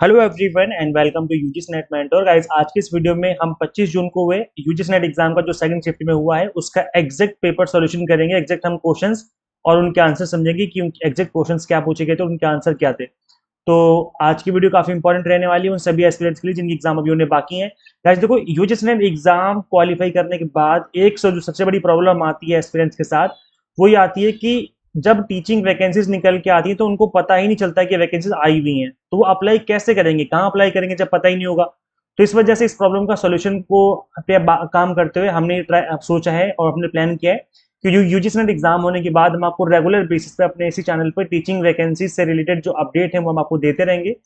Hello everyone and welcome to UGC NET mentor guys. आज की इस वीडियो में हम 25 जून को हुए यूजीसी नेट एग्जाम का जो सेकंड शिफ्ट में हुआ है उसका एग्जैक्ट पेपर सॉल्यूशन करेंगे। एग्जैक्ट हम क्वेश्चंस और उनके आंसर समझेंगे कि उनके एग्जैक्ट क्वेश्चंस क्या पूछे गए थे और उनके आंसर क्या थे। तो आज की वीडियो काफी इंपॉर्टेंट रहने वाली है उन सभी एस्पिरेंट्स के लिए जिनकी एग्जाम अभी होने बाकी है। गाइस देखो, यूजीसी नेट एग्जाम क्वालिफाई करने के बाद एक जो सबसे बड़ी प्रॉब्लम आती है एस्पिरेंट्स के साथ, वो ये आती है कि जब टीचिंग वैकेंसीज निकल के आती है तो उनको पता ही नहीं चलता कि वैकेंसीज आई हुई हैं, तो वो अप्लाई कैसे करेंगे, कहाँ अप्लाई करेंगे जब पता ही नहीं होगा। तो इस वजह से इस प्रॉब्लम का सोल्यूशन को पे काम करते हुए हमने ट्राई सोचा है और हमने प्लान किया है कि यूजीसी नेट एग्जाम होने के बाद हम आपको रेगुलर बेसिस पे अपने इसी चैनल पर टीचिंग वैकेंसीज से रिलेटेड जो अपडेट है वो हम आपको देते रहेंगे।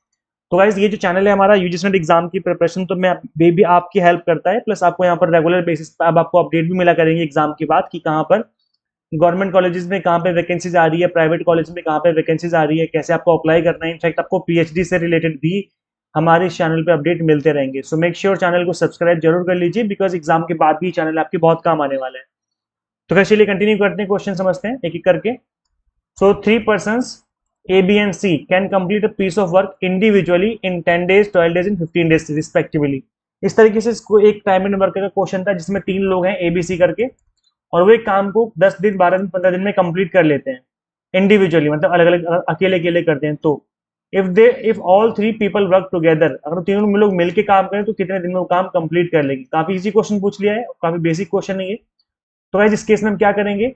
तो गाइज ये जो चैनल है हमारा यूजीसी नेट एग्जाम की प्रिपरेशन, तो मैं भी आपकी हेल्प करता है, प्लस आपको यहाँ पर रेगुलर बेसिस पे अब आपको अपडेट भी मिला करेंगे एग्जाम के बाद कि कहाँ पर गवर्नमेंट कॉलेजेस में कहाँ पे वैकेंसीज आ रही है, प्राइवेट कॉलेज में कहाँ पे वैकेंसीज आ रही है, कैसे आपको अप्लाई करना है। इनफैक्ट आपको पीएचडी से रिलेटेड भी हमारे इस चैनल पे अपडेट मिलते रहेंगे। सो मेक श्योर चैनल को सब्सक्राइब जरूर कर लीजिए, बिकॉज एग्जाम के बाद भी चैनल आपके बहुत काम आने वाला है। तो फिर चलिए कंटिन्यू करते हैं, क्वेश्चन समझते हैं एक एक करके। सो 3 persons A, B and C can complete a piece of work individually in 10 days, 12 days and 15 days respectively। इस तरीके से इसको एक टाइम एंड वर्क का क्वेश्चन था जिसमें तीन लोग हैं ए बी सी करके, और वो एक काम को 10 दिन 12 दिन 15 दिन में कंप्लीट कर लेते हैं इंडिविजुअली, मतलब अलग अलग अकेले अकेले करते हैं। तो if all three people work together, अगर तीनों लोग मिलकर काम करें तो कितने दिन में वो काम कंप्लीट कर लेंगे। काफी इजी क्वेश्चन पूछ लिया है, काफी बेसिक क्वेश्चन है ये। तो गाइस इस केस में हम क्या करेंगे,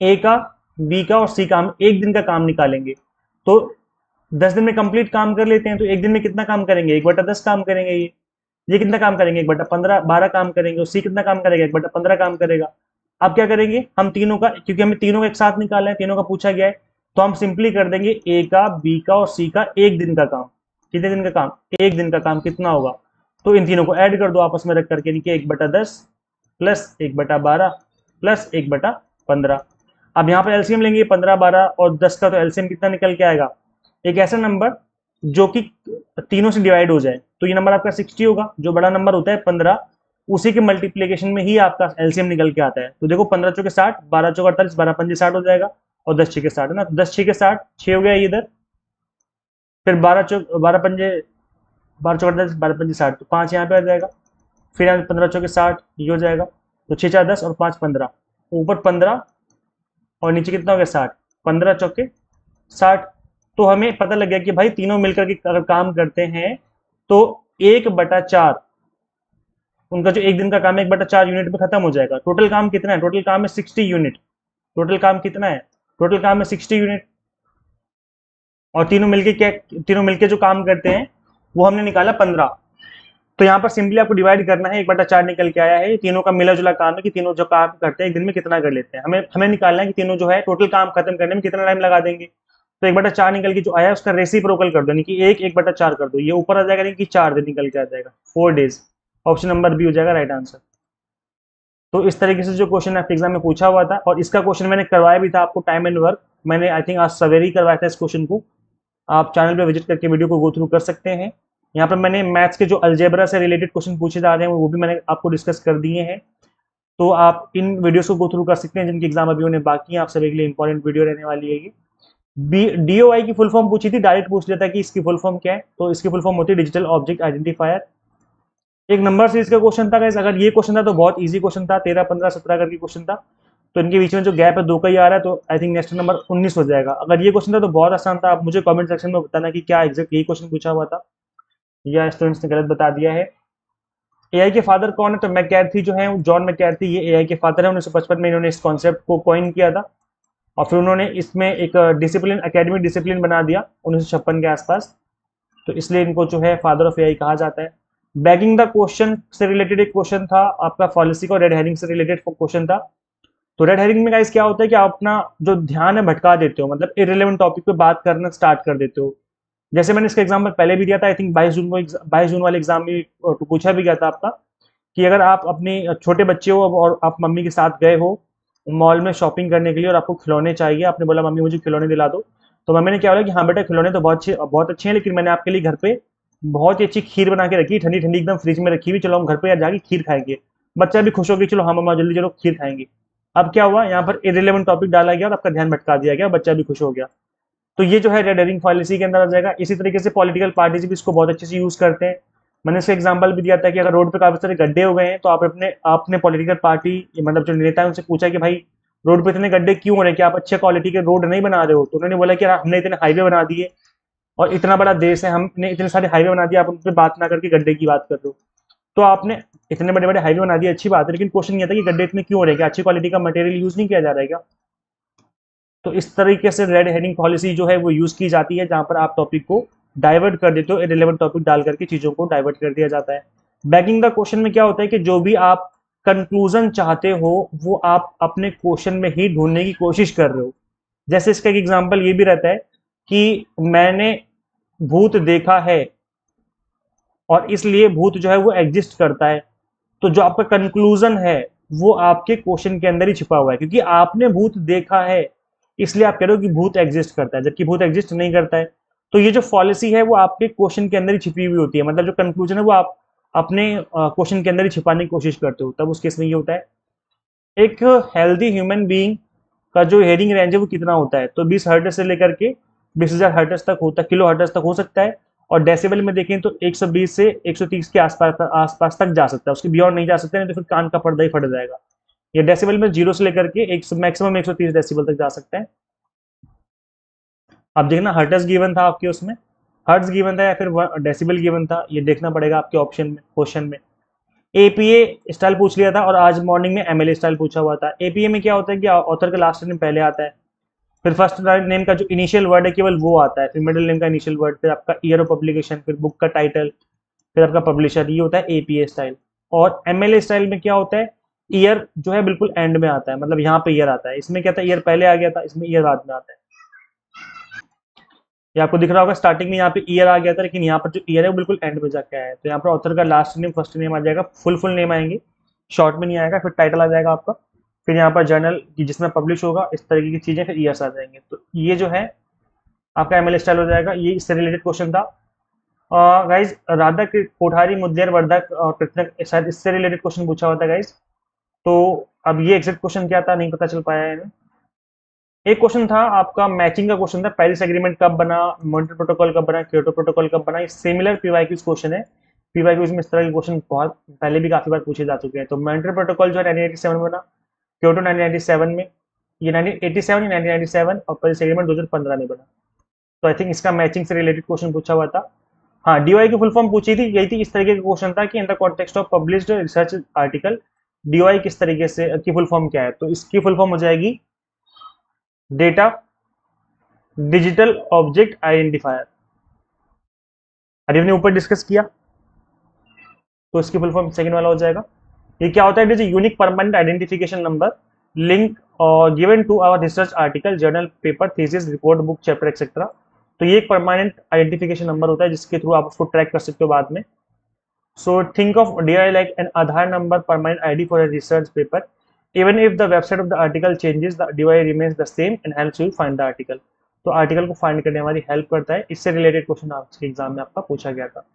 ए का, बी का और सी का हम एक दिन का काम निकालेंगे। तो 10 दिन में कंप्लीट काम कर लेते हैं, तो एक दिन में कितना काम करेंगे, 1/10 काम करेंगे। ये कितना काम करेंगे, 1/15 12 काम करेंगे। और सी कितना काम करेगा, 1/15 काम करेगा। अब क्या करेंगे हम तीनों का, क्योंकि हमें तीनों का एक साथ निकालना है, तीनों का पूछा गया है, तो हम सिंपली कर देंगे ए का, बी का और सी का एक दिन का काम। कितने दिन का काम, एक दिन का काम कितना होगा, तो इन तीनों को ऐड कर दो आपस में रख करके, यानी कि 1/10 प्लस 1/12 प्लस 1/15। अब यहाँ पर एलसीएम लेंगे 15 12 और 10 का, तो एलसीएम कितना निकल के आएगा, एक ऐसा नंबर जो कि तीनों से डिवाइड हो जाए। तो ये नंबर आपका 60 होगा। जो बड़ा नंबर होता है 15, उसी के मल्टीप्लीकेशन में ही आपका एलसीएम निकल के आता है। तो देखो 15 चौके 60, 12 चौके 48, 12 पंजे 60 हो जाएगा, और 10 छके 60 है ना। तो 10 छके 60, 6 हो गया ये इधर। फिर 12 चौके 48, 12 पंजे 60, तो 5 यहाँ पे आ जाएगा। फिर यहाँ 15 चौके 60, ये हो जाएगा। तो 6 4 10 और 5 15, ऊपर 15 और नीचे कितना हो गया 60, 15 चौके 60। तो हमें पता लग गया कि भाई तीनों मिलकर के अगर काम करते हैं तो 1/4, उनका जो एक दिन का काम है 1/4 यूनिट में खत्म हो जाएगा। टोटल काम कितना है, टोटल काम है 60 यूनिट। टोटल काम कितना है, टोटल काम है 60 यूनिट। और तीनों मिलके जो काम करते हैं वो हमने निकाला 15। तो यहाँ पर सिंपली आपको डिवाइड करना है, 1/4 निकल के आया है। तीनों का मिला जुला काम है कि तीनों जो काम करते हैं एक दिन में कितना कर लेते हैं। हमें हमें निकालना है कि तीनों जो है टोटल काम खत्म करने में कितना टाइम लगा देंगे। तो 1/4 निकल के जो आया उसका रेसिप्रोकल कर दो, यानी कि 1/4 कर दो, ये ऊपर आ जाएगा, यानी कि 4 दिन निकल के आ जाएगा, 4 डेज। ऑप्शन नंबर बी हो जाएगा राइट आंसर। तो इस तरीके से जो क्वेश्चन आपके एग्जाम में पूछा हुआ था, और इसका क्वेश्चन मैंने करवाया भी था आपको टाइम एंड वर्क, मैंने आई थिंक आज सवेरे ही करवाया था इस क्वेश्चन को। आप चैनल पे विजिट करके वीडियो को गो थ्रू कर सकते हैं। यहाँ पर मैंने मैथ्स के जो अलजेब्रा से रिलेटेड क्वेश्चन पूछे जा रहे हैं वो भी मैंने आपको डिस्कस कर दिए हैं। तो आप इन वीडियोस को गो थ्रू कर सकते हैं जिनकी एग्जाम अभी होने बाकी है। आप सभी के लिए इंपॉर्टेंट वीडियो रहने वाली है ये। डीओआई की फुल फॉर्म पूछी थी, डायरेक्ट पूछ लेता कि इसकी फुल फॉर्म क्या है, तो इसकी फुल फॉर्म होती है डिजिटल ऑब्जेक्ट आइडेंटिफायर। एक नंबर सीरीज का क्वेश्चन था गाइस। अगर ये क्वेश्चन था तो बहुत इजी क्वेश्चन था, 13 15 17 करके क्वेश्चन था। तो इनके बीच में जो गैप है 2 का ही आ रहा है, तो आई थिंक नेक्स्ट नंबर 19 हो जाएगा। अगर ये क्वेश्चन था तो बहुत आसान था। आप मुझे कमेंट सेक्शन में बताना कि क्या एग्जैक्ट यही क्वेश्चन पूछा हुआ था या स्टूडेंट्स ने गलत बता दिया है। एआई के फादर कौन है, तो मैककार्थी जो है, जॉन मैककार्थी, ये एआई के फादर है। 1955 में इन्होंने इस कॉन्सेप्ट को कॉइन किया था, और फिर उन्होंने इसमें एक डिसिप्लिन, एकेडमिक डिसिप्लिन बना दिया 1956 के आसपास। तो इसलिए इनको जो है फादर ऑफ एआई कहा जाता है। बैगिंग द क्वेश्चन से रिलेटेड एक क्वेश्चन था आपका, फॉलिसी का रेड हेरिंग से रिलेटेड क्वेश्चन था। तो रेड हेरिंग में गाइस क्या होता है कि आप अपना जो ध्यान है भटका देते हो, मतलब इररिलेवेंट टॉपिक पे बात करना स्टार्ट कर देते हो। जैसे मैंने इसका एग्जाम्पल पहले भी दिया था, आई थिंक 22 जून वाले एग्जाम में पूछा भी गया था आपका, कि अगर आप अपने छोटे बच्चे हो और आप मम्मी के साथ गए हो मॉल में शॉपिंग करने के लिए और आपको खिलौने चाहिए, आपने बोला मम्मी मुझे खिलौने दिला दो, तो मम्मी ने क्या बोला कि हाँ बेटा खिलौने तो बहुत अच्छे हैं, लेकिन मैंने आपके लिए घर पे बहुत ही अच्छी खीर बना के रखी, ठंडी ठंडी एकदम फ्रिज में रखी हुई, चलो हम घर पे जाके खीर खाएंगे। बच्चा भी खुश हो गया, चलो हाँ मम्मा जल्दी चलो खीर खाएंगे। अब क्या हुआ, यहाँ पर इरेलीवेंट टॉपिक डाला गया और आपका ध्यान भटका दिया गया, बच्चा भी खुश हो गया। तो ये जो है रेड हेरिंग पॉलिसी के अंदर आ जाएगा। इसी तरीके से पॉलिटिकल पार्टीज भी इसको बहुत अच्छे से यूज करते हैं। मैंने इसका एग्जांपल भी दिया था कि अगर रोड पे काफी सारे गड्ढे हो गए हैं तो आप आपने पॉलिटिकल पार्टी मतलब जो नेता है उनसे पूछा कि भाई रोड पे इतने गड्ढे क्यों हो रहे हैं, कि आप अच्छे क्वालिटी के रोड नहीं बना रहे हो? तो उन्होंने बोला कि यार हमने इतने हाईवे बना दिए और इतना बड़ा देश है, हमने इतने सारे हाईवे बना दिए, आप उन पर बात ना करके गड्ढे की बात कर रहे हो। तो आपने इतने बड़े बड़े हाईवे बना दिए, अच्छी बात है, लेकिन क्वेश्चन ये था कि गड्ढे इतने क्यों हो रहे हैं, अच्छी क्वालिटी का मटेरियल यूज नहीं किया जा रहा है क्या? तो इस तरीके से रेड हेडिंग पॉलिसी जो है वो यूज की जाती है, जहां पर आप टॉपिक को डाइवर्ट कर देते हो, इरेलेवेंट टॉपिक डाल करके चीजों को डाइवर्ट कर दिया जाता है। बैकिंग द क्वेश्चन में क्या होता है कि जो भी आप कंक्लूजन चाहते हो वो आप अपने क्वेश्चन में ही ढूंढने की कोशिश कर रहे हो। जैसे इसका एक एग्जाम्पल ये भी रहता है कि मैंने भूत देखा है और इसलिए भूत जो है वो एग्जिस्ट करता है। तो जो आपका कंक्लूजन है वो आपके क्वेश्चन के अंदर ही छिपा हुआ है, क्योंकि आपने भूत देखा है इसलिए आप कह रहे हो कि भूत एग्जिस्ट करता है, जबकि भूत एग्जिस्ट नहीं करता है। तो ये जो पॉलिसी है वो आपके क्वेश्चन के अंदर ही छिपी हुई होती है, मतलब जो कंक्लूजन है वो आप अपने क्वेश्चन के अंदर ही छिपाने की कोशिश करते हो। तब उस केस में ये होता है। एक हेल्दी ह्यूमन बीइंग का जो हेयरिंग रेंज है वो कितना होता है? तो 20 हर्ट्ज से लेकर के 20,000 हर्ट्ज तक होता है, किलो हर्ट्ज तक हो सकता है। और डेसिबल में देखें तो 120 से 130 के आसपास तक जा सकता है, उसके बियॉन्ड नहीं जा सकता, नहीं तो फिर कान का पर्दा ही फट जाएगा। ये डेसिबल में 0 से लेकर के मैक्सिमम 130 डेसिबल तक जा सकता है। अब देखना हर्ट्ज गिवन था आपके उसमें, हर्ट्ज गिवन था या फिर डेसिबल गिवन था, ये देखना पड़ेगा आपके ऑप्शन में, क्वेश्चन में। एपीए स्टाइल पूछ लिया था और आज मॉर्निंग में एमएलए स्टाइल पूछा हुआ था। एपीए में क्या होता है कि ऑथर का लास्ट नेम पहले आता है, फिर फर्स्ट नेम का जो इनिशियल वर्ड है केवल वो आता है, फिर मिडिल नेम का इनिशियल वर्ड, फिर आपका ईयर ऑफ पब्लिकेशन, फिर बुक का टाइटल, फिर आपका पब्लिशर। ये होता है एपीए स्टाइल। और एमएलए स्टाइल में क्या होता है, ईयर जो है बिल्कुल एंड में आता है, मतलब यहाँ पे ईयर आता है। इसमें क्या था, ईयर पहले आ गया था, इसमें ईयर बाद में आता है। ये आपको दिख रहा होगा स्टार्टिंग में यहाँ पे ईयर आ गया था, लेकिन यहाँ पर जो ईयर है वो बिल्कुल एंड में जाके आया है। तो यहाँ पर ऑथर का लास्ट नेम फर्स्ट नेम आ जाएगा, फुल नेम आएंगे, शॉर्ट में नहीं आएगा, फिर टाइटल आ जाएगा आपका, फिर यहाँ पर जर्नल की जिसमें पब्लिश होगा, इस तरीके की चीजें, फिर ईयर्स आ जाएंगे। तो ये जो है आपका एमएलए स्टाइल हो जाएगा। ये इससे रिलेटेड क्वेश्चन था। गाइज राधा कोठारी मुद्देर वर्धक और पृथक शायद इससे रिलेटेड क्वेश्चन पूछा हुआ था गाइज। तो अब ये एग्जैक्ट क्वेश्चन क्या था नहीं पता चल पाया है इन्हें। एक क्वेश्चन था आपका मैचिंग का क्वेश्चन था, पेरिस एग्रीमेंट कब बना, मॉन्ट्रियल प्रोटोकॉल कब बना, क्योटो प्रोटोकॉल कब बना। ये सिमिलर पीवाईक्यूज क्वेश्चन है। पीवाईक्यूज में इस तरह के क्वेश्चन बहुत पहले भी काफी बार पूछे जा चुके हैं। तो मॉन्ट्रियल प्रोटोकॉल जो है 1987 में बना, क्योटो 1997 में, ये 1987 या 1997, और पेरिस एग्रीमेंट 2015 में बना। तो आई थिंक इसका मैचिंग से रिलेटेड क्वेश्चन पूछा हुआ था। हाँ, डीओआई की फुल फॉर्म पूछी थी, यही थी। इस तरीके का क्वेश्चन था कि in the context of published research article DOI किस तरीके से की फुल फॉर्म क्या है। तो इसकी फुल फॉर्म हो जाएगी डेटा डिजिटल ऑब्जेक्ट आइडेंटिफायर। अरे हमने ऊपर डिस्कस किया, तो इसकी फुल फॉर्म सेकंड वाला हो जाएगा। ये क्या होता है, it is unique permanent identification number link और given to our research article, journal, paper, thesis, report, book, chapter etcetera. तो ये एक परमानेंट आइडेंटिफिकेशन नंबर होता है जिसके थ्रू आप उसको ट्रैक कर सकते हो बाद में। So think of DI like an Aadhaar number, permanent ID for a research paper. Even if the website of the article changes, the DOI remains the same and helps you find the article. तो article को find करने में हमारी help करता है। इससे related question आपके exam में आपका पूछा गया था।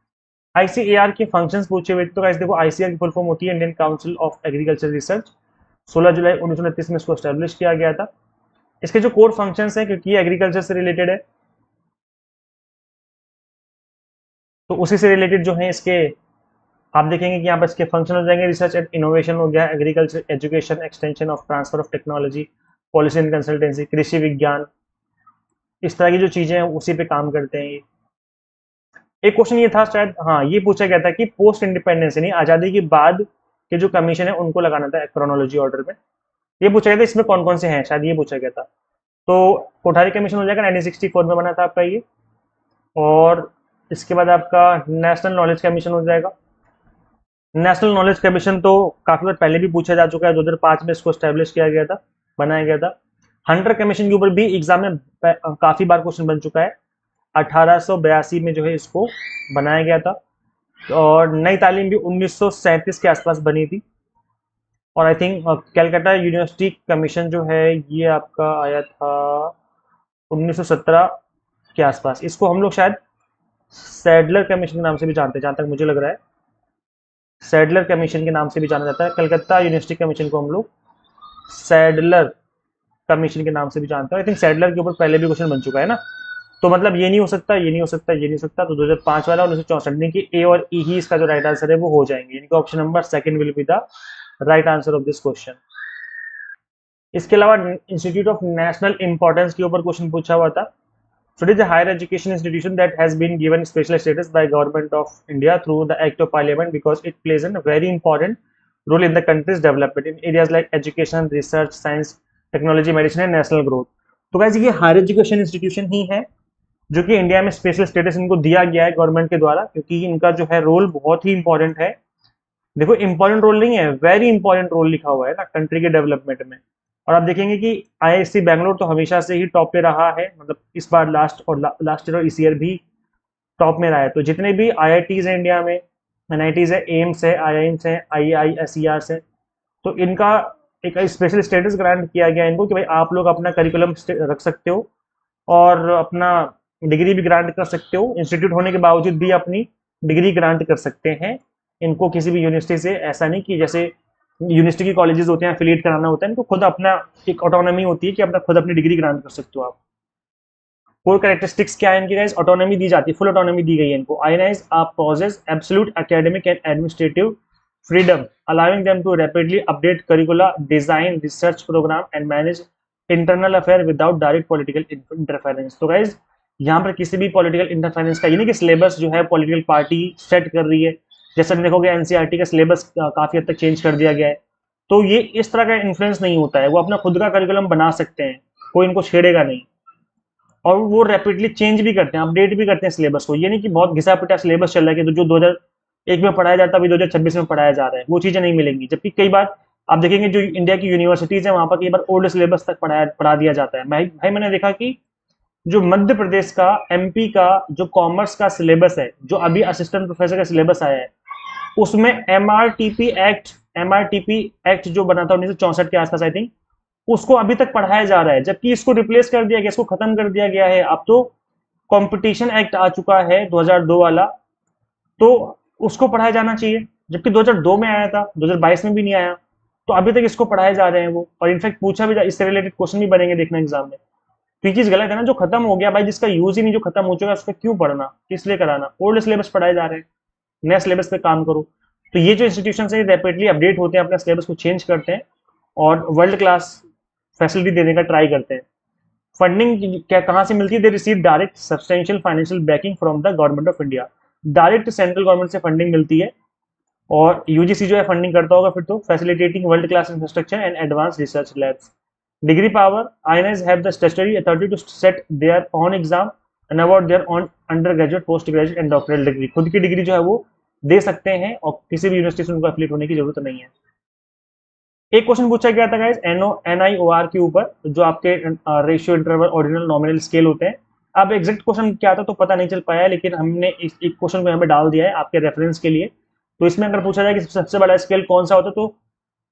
आईसीएआर के फंक्शंस पूछे हुए। तो गाइस देखो, आईसीएआर की फुल फॉर्म होती है Indian council of agriculture research. 16 जुलाई 1929 में इसको एस्टेब्लिश किया गया था। इसके जो कोर फंक्शंस हैं, क्योंकि ये एग्रीकल्चर से रिलेटेड है, तो उसी से रिलेटेड जो है इसके आप देखेंगे कि यहाँ पर इसके फंक्शन हो जाएंगे। रिसर्च एंड इनोवेशन हो गया, agriculture education, extension of transfer of technology, policy and consultancy, कृषि विज्ञान, इस तरह की जो चीजें हैं उसी पे काम करते हैं ये। एक क्वेश्चन ये था शायद, हाँ, ये पूछा गया था कि पोस्ट इंडिपेंडेंस यानी आजादी के बाद के जो कमीशन है उनको लगाना था क्रोनोलॉजी ऑर्डर में। ये पूछा गया था इसमें कौन कौन से हैं, शायद ये पूछा गया था। तो कोठारी कमीशन हो जाएगा, 1964 में बना था आपका ये। और इसके बाद आपका नेशनल नॉलेज कमीशन हो जाएगा। नेशनल नॉलेज कमीशन तो काफी बार पहले भी पूछा जा चुका है, 2005 में इसको स्टैब्लिश किया गया था, बनाया गया था। हंटर कमीशन के ऊपर भी एग्जाम में काफी बार क्वेश्चन बन चुका है। 1882 में जो है इसको बनाया गया था। और नई तालीम भी 1937 के आसपास बनी थी। और I think Calcutta university commission जो है ये आपका आया था 1917 के आसपास। इसको हम लोग शायद सैडलर कमीशन के नाम से भी जानते हैं, जहां तक मुझे लग रहा है सैडलर कमीशन के नाम से भी जाना जाता है। कलकत्ता यूनिवर्सिटी कमीशन को हम लोग सैडलर कमीशन के नाम से भी जानते हैं। आई थिंक सैडलर के ऊपर पहले भी क्वेश्चन बन चुका है ना। तो मतलब ये नहीं हो सकता, ये नहीं हो सकता, ये नहीं हो सकता, तो 2005 वाला 1964, यानी कि ए और ई ही इसका जो राइट आंसर है वो हो जाएंगे, यानी कि option number second will be the right answer of this question. इसके अलावा इंस्टीट्यूट ऑफ नेशनल इंपॉर्टेंस के ऊपर क्वेश्चन पूछा हुआ था। So it is a higher education institution that has been given special status by Government of India through the Act of Parliament because it plays a very important role in the country's development in areas like education, research, science, technology, medicine and national growth. तो guys ये higher education institution ही है जो कि India में special status इनको दिया गया है गवर्नमेंट के द्वारा, क्योंकि इनका जो है रोल बहुत ही इंपॉर्टेंट है। देखो इंपॉर्टेंट रोल नहीं है, वेरी इंपॉर्टेंट रोल लिखा हुआ है ना कंट्री के डेवलपमेंट में। और आप देखेंगे कि आईआईएससी बैंगलोर तो हमेशा से ही टॉप पे रहा है, मतलब इस बार लास्ट ईयर और इस ईयर भी टॉप में रहा है। तो जितने भी आईआईटीज है इंडिया में, एनआईटीज है, एम्स है, आईआईएम्स है, आईआईएसईआर है, तो इनका एक स्पेशल स्टेटस ग्रांट किया गया इनको कि भाई आप लोग अपना करिकुलम रख सकते हो और अपना डिग्री भी ग्रांट कर सकते हो, इंस्टीट्यूट होने के बावजूद भी अपनी डिग्री ग्रांट कर सकते हैं। इनको किसी भी यूनिवर्सिटी से ऐसा नहीं कि जैसे यूनिवर्सिटी की कॉलेजेस होते हैं एफिलिएट कराना होता है, इनको खुद अपना एक ऑटोनॉमी होती है कि अपना खुद अपनी डिग्री ग्रांट कर सकते हो आप। कोर कैरेक्टरिस्टिक्स क्या है इनकी गाइस? ऑटोनॉमी दी जाती है, फुल ऑटोनॉमी दी गई है इनको। INIs are possess absolute academic and administrative freedom allowing them to rapidly update curricula, design research program and manage internal affair without direct political interference. तो guys यहाँ पर किसी भी पॉलिटिकल इंटरफेरेंस का, यानी कि सिलेबस जो है पॉलिटिकल पार्टी सेट कर रही है। जैसे देखोगे एनसीईआरटी का सिलेबस काफी हद तक चेंज कर दिया गया है, तो ये इस तरह का इन्फ्लुएंस नहीं होता है, वो अपना खुद का करिकुलम बना सकते हैं, कोई इनको छेड़ेगा नहीं। और वो रैपिडली चेंज भी करते हैं, अपडेट भी करते हैं सिलेबस को, ये नहीं कि बहुत घिसा पिटा सिलेबस चल रहा है कि जो 2001 में पढ़ाया जाता है अभी 2026 में पढ़ाया जा रहा है, वो चीजें नहीं मिलेंगी। जबकि कई बार आप देखेंगे जो इंडिया की यूनिवर्सिटीज है वहां पर कई बार ओल्ड सिलेबस तक पढ़ा दिया जाता है। भाई मैंने देखा कि जो मध्य प्रदेश का, एमपी का जो कॉमर्स का सिलेबस है, जो अभी असिस्टेंट प्रोफेसर का सिलेबस आया है, उसमें एमआरटीपी एक्ट जो बना था 1964 के आसपास आई थिंक, उसको अभी तक पढ़ाया जा रहा है, जबकि इसको रिप्लेस कर दिया गया, इसको खत्म कर दिया गया है। अब तो कंपटीशन एक्ट आ चुका है 2002 वाला, तो उसको पढ़ाया जाना चाहिए, जबकि 2002 में आया था, 2022 में भी नहीं आया, तो अभी तक इसको पढ़ाए जा रहे हैं वो। और इनफैक्ट पूछा भी, इससे रिलेटेड क्वेश्चन भी बनेंगे देखना एग्जाम में। तो ये चीज गलत है ना, जो खत्म हो गया भाई, जिसका यूज ही नहीं, जो खत्म हो चुका है उसका क्यों पढ़ना, किस लिए कराना? ओल्ड सिलेबस पढ़ाए जा रहे हैं, नया सिलेबस पे काम करो। तो ये जो इंस्टीट्यूशन है रैपिडली अपडेट होते हैं, अपने सिलेबस को चेंज करते हैं और वर्ल्ड क्लास फैसिलिटी देने का ट्राई करते हैं। फंडिंग क्या कहाँ से मिलती है? They receive direct substantial financial backing from the government of India. Direct central government से फंडिंग मिलती है, और यूजीसी जो है फंडिंग करता होगा फिर तो, facilitating world class infrastructure and advance research labs. Degree power, INS have the statutory authority to set their own exam and award their own undergraduate, post graduate and doctoral degree। खुद की degree जो है वो दे सकते हैं और किसी भी यूनिवर्सिटी से उनको एफिलिएट होने की जरूरत नहीं है। एक क्वेश्चन पूछा गया था गाइस NIOR के ऊपर, जो आपके ratio, interval, ordinal, nominal scale होते हैं। अब एग्जैक्ट क्वेश्चन क्या था तो पता नहीं चल पाया, लेकिन हमने इस एक क्वेश्चन को यहाँ पे डाल दिया है आपके रेफरेंस के लिए। तो इसमें अगर पूछा जाए कि सबसे बड़ा स्केल कौन सा होता है, तो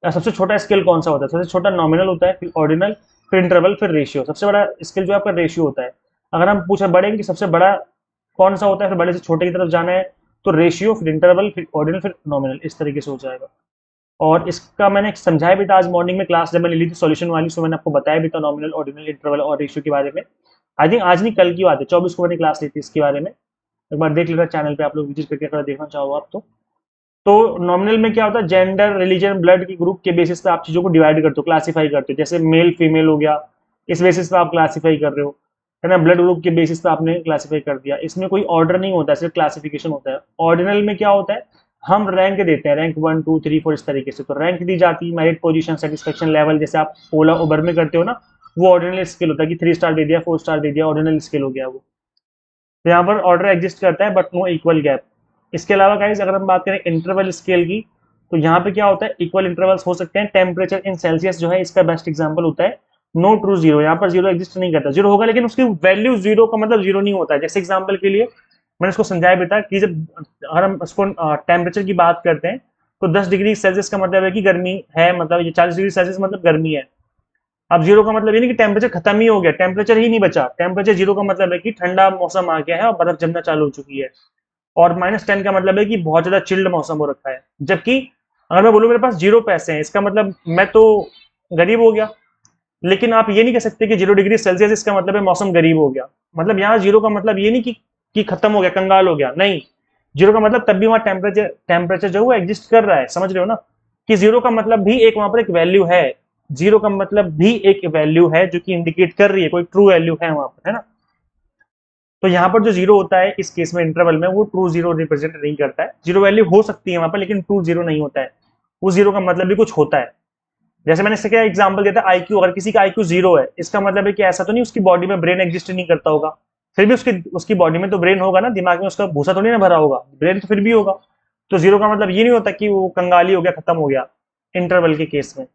सबसे छोटा स्केल कौन सा होता है? सबसे छोटा नॉमिनल होता है, फिर ऑर्डिनल, फिर इंटरवल, फिर रेशियो। सबसे बड़ा स्केल जो आपका रेशियो होता है। अगर हम पूछे बड़े कि सबसे बड़ा कौन सा होता है, फिर बड़े से छोटे की तरफ जाना है तो रेशियो, फिर इंटरवल, फिर ऑर्डिनल, फिर नॉमिनल, इस तरीके से हो जाएगा। और इसका मैंने समझाया भी था आज मॉर्निंग में क्लास जब मैंने ली थी सॉल्यूशन वाली, सो मैंने आपको बताया भी था नॉमिनल, ऑर्डिनल, इंटरवल और रेशियो के बारे में। आई थिंक आज नहीं कल की बात है, 24 को मैंने क्लास ली थी इसके बारे में। एक बार देख लेना चैनल पे, आप लोग विजिट करके अगर देखना चाहो आप तो नॉमिनल में क्या होता है? जेंडर, रिलीजन, ब्लड की ग्रुप के बेसिस पे आप चीजों को डिवाइड करते हो, क्लासीफाई करते हो। जैसे मेल फीमेल हो गया, इस बेसिस पे आप क्लासीफाई कर रहे हो, है ना। ब्लड ग्रुप के बेसिस पे आपने क्लासीफाई कर दिया। इसमें कोई ऑर्डर नहीं होता है, सिर्फ क्लासिफिकेशन होता है। ऑर्डिनल में क्या होता है? हम रैंक देते हैं, रैंक 1 2 3 4 इस तरीके से। तो रैंक दी जाती है, मेरिट पोजीशन, सेटिस्फेक्शन लेवल, जैसे आप ओला उबर में करते हो ना, वो ऑर्डिनल स्केल होता है कि 3 स्टार दे दिया, 4 स्टार दे दिया, ऑर्डिनल स्केल हो गया वो। तो यहाँ पर ऑर्डर एग्जिस्ट करता है बट नो इक्वल गैप। इसके अलावा गाइस अगर हम बात करें इंटरवल स्केल की, तो यहाँ पे क्या होता है? इक्वल इंटरवल्स हो सकते हैं। टेम्परेचर इन सेल्सियस जो है इसका बेस्ट एग्जांपल होता है। नो ट्रू जीरो, यहाँ पर जीरो एग्जिस्ट नहीं करता। जीरो होगा लेकिन उसकी वैल्यू जीरो का मतलब जीरो नहीं होता है। जैसे एग्जांपल के लिए मैंने इसको समझाया भी था कि जब अगर हम इसको टेम्परेचर की बात करते हैं तो 10 डिग्री सेल्सियस का मतलब है कि गर्मी है, मतलब ये 40 डिग्री सेल्सियस मतलब गर्मी है। अब जीरो का मतलब ये नहीं कि टेम्परेचर खत्म ही हो गया, टेम्परेचर ही नहीं बचा। टेम्परेचर जीरो का मतलब है कि ठंडा मौसम आ गया है और बर्फ जमना चालू हो चुकी है। और -10 का मतलब है कि बहुत ज्यादा चिल्ड मौसम हो रखा है। जबकि अगर मैं बोलूं मेरे पास 0 पैसे हैं, इसका मतलब मैं तो गरीब हो गया। लेकिन आप ये नहीं कह सकते कि 0 डिग्री सेल्सियस इसका मतलब है मौसम गरीब हो गया। मतलब यहाँ जीरो का मतलब ये नहीं कि खत्म हो गया, कंगाल हो गया, नहीं। जीरो का मतलब तब भी वहां टेम्परेचर टेम्परेचर जो है वो एग्जिस्ट कर रहा है, समझ रहे हो ना, कि जीरो का मतलब भी एक वहां पर एक वैल्यू है। जीरो का मतलब भी एक वैल्यू है जो कि इंडिकेट कर रही है, कोई ट्रू वैल्यू है वहां पर, है ना। तो यहाँ पर जो जीरो होता है इस केस में इंटरवल में, वो ट्रू जीरो रिप्रेजेंट नहीं करता है। जीरो वैल्यू हो सकती है वहां पर, लेकिन ट्रू जीरो नहीं होता है। उस जीरो का मतलब भी कुछ होता है। जैसे मैंने इससे क्या एग्जांपल दिया था, आईक्यू, अगर किसी का आईक्यू जीरो है, इसका मतलब है कि ऐसा तो नहीं उसकी बॉडी में ब्रेन एग्जिस्ट नहीं करता होगा, फिर भी उसकी उसकी बॉडी में तो ब्रेन होगा ना, दिमाग में उसका भूसा थोड़ी ना भरा होगा, ब्रेन तो फिर भी होगा। तो जीरो का मतलब ये नहीं होता कि वो कंगाली हो गया, खत्म हो गया, इंटरवल के केस में।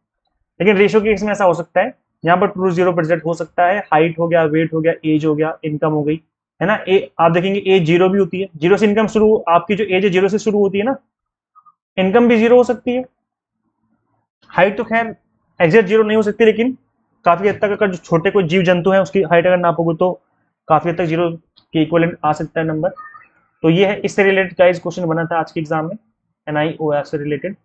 लेकिन रेशियो के केस में ऐसा हो सकता है, यहाँ पर ट्रू जीरो प्रेजेंट हो सकता है। हाइट हो गया, वेट हो गया, एज हो गया, इनकम हो गई, है ना। आप देखेंगे एज जीरो भी होती है, जीरो से इनकम शुरू, आपकी जो एज है जीरो से शुरू होती है ना, इनकम भी जीरो हो सकती है। हाइट तो खैर एग्जैक्ट जीरो नहीं हो सकती, लेकिन काफी हद तक अगर जो छोटे कोई जीव जंतु है उसकी हाइट अगर नापोगे तो काफी हद तक जीरो के इक्वलेंट आ सकता है नंबर। तो ये है, इससे रिलेटेड गाइस क्वेश्चन बना था आज के एग्जाम में, NIOF से रिलेटेड।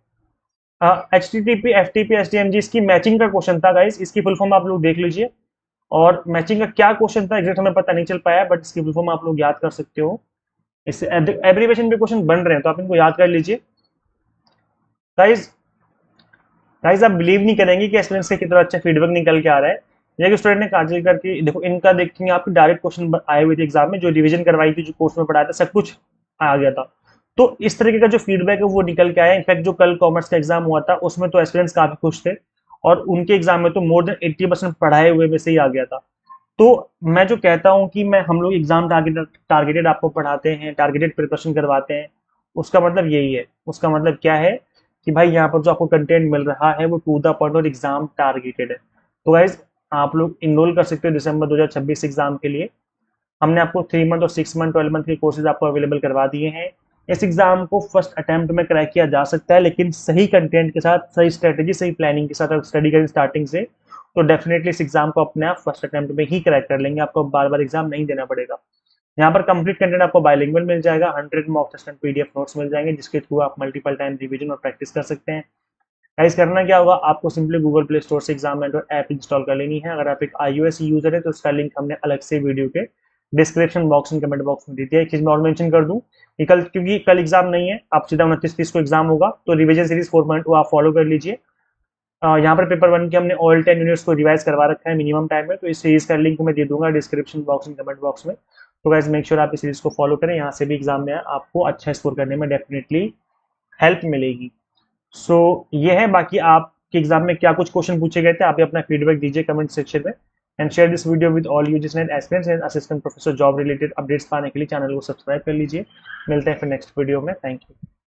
HTTP FTP STMG इसकी मैचिंग का क्वेश्चन था गाइस, इसकी फुल फॉर्म आप लोग देख लीजिए। और मैचिंग का क्या क्वेश्चन था एग्जैक्ट हमें पता नहीं चल पाया, बट इसकी फुल फॉर्म आप लोग याद कर सकते हो। इससे एब्रीवेशन पे क्वेश्चन बन रहे हैं तो आप इनको याद कर लीजिए गाइस। गाइस आप बिलीव नहीं करेंगे कि स्टूडेंट्स से कितना अच्छा फीडबैक निकल के आ रहा है। ये स्टूडेंट ने काजल करके देखो, इनका देखेंगे आपके डायरेक्ट क्वेश्चन आए हुए थे एग्जाम में, जो रिवीजन करवाई थी, जो कोर्स में पढ़ाया था, सब कुछ आ गया था। तो इस तरीके का जो फीडबैक है वो निकल के आया। इनफैक्ट जो कल कॉमर्स का एग्जाम हुआ था उसमें तो स्टूडेंट्स काफी खुश थे, और उनके एग्जाम में तो मोर देन 80% पढ़ाए हुए में से ही आ गया था। तो मैं जो कहता हूँ कि मैं हम लोग एग्जाम टारगेटेड आपको पढ़ाते हैं, टारगेटेड प्रिपरेशन करवाते हैं, उसका मतलब यही है। उसका मतलब क्या है कि भाई यहाँ पर जो आपको कंटेंट मिल रहा है वो टू द पॉइंट और एग्जाम टारगेटेड है। तो गाइज आप लोग इनरोल कर सकते हो दिसंबर 2026 एग्जाम के लिए। हमने आपको 3 मंथ और 6 मंथ 12 मंथ के कोर्सेज आपको अवेलेबल करवा दिए हैं। इस एग्जाम को फर्स्ट अटेम्प्ट में क्रैक किया जा सकता है, लेकिन सही कंटेंट के साथ, सही स्ट्रेटेजी, सही प्लानिंग के साथ अगर स्टडी करें स्टार्टिंग से, तो डेफिनेटली इस एग्जाम को अपने आप फर्स्ट अटेम्प्ट में ही क्रैक कर लेंगे। आपको बार बार एग्जाम नहीं देना पड़ेगा। यहाँ पर कंप्लीट कंटेंट आपको बाइलिंगुअल मिल जाएगा, 100 mock test and PDF notes मिल जाएंगे, जिसके थ्रू आप मल्टीपल टाइम रिवीजन और प्रैक्टिस कर सकते हैं। गाइस करना क्या होगा, आपको सिंपली गूगल प्ले स्टोर से एग्जाम मेंटर ऐप इंस्टॉल कर लेनी है। अगर आप एक iOS यूजर है तो उसका लिंक हमने अलग से वीडियो के description box and comment box में दे दिया है। एक चीज मैं और मेंशन कर दूं कि कल, क्योंकि कल एग्जाम नहीं है, आप सीधा 29-30 को एग्जाम होगा, तो रिवीजन सीरीज 4.2 आप फॉलो कर लीजिए। यहाँ पर पेपर 1 के हमने ऑल 10 यूनिट्स को रिवाइज करवा रखा है मिनिमम टाइम में, तो इस सीरीज का लिंक मैं दे दूंगा description box and comment box में। तो गाइस मेक श्योर आप इस सीरीज को फॉलो करें, यहाँ से भी एग्जाम में आपको अच्छा स्कोर करने में डेफिनेटली हेल्प मिलेगी। सो ये है। बाकी आपके एग्जाम में क्या कुछ क्वेश्चन पूछे गए थे, आप भी अपना फीडबैक दीजिए कमेंट सेक्शन में, and share this video with all UGC net aspirants and assistant professor job related updates पाने के लिए चैनल को सब्सक्राइब कर लीजिए। मिलते हैं फिर नेक्स्ट वीडियो में। Thank you.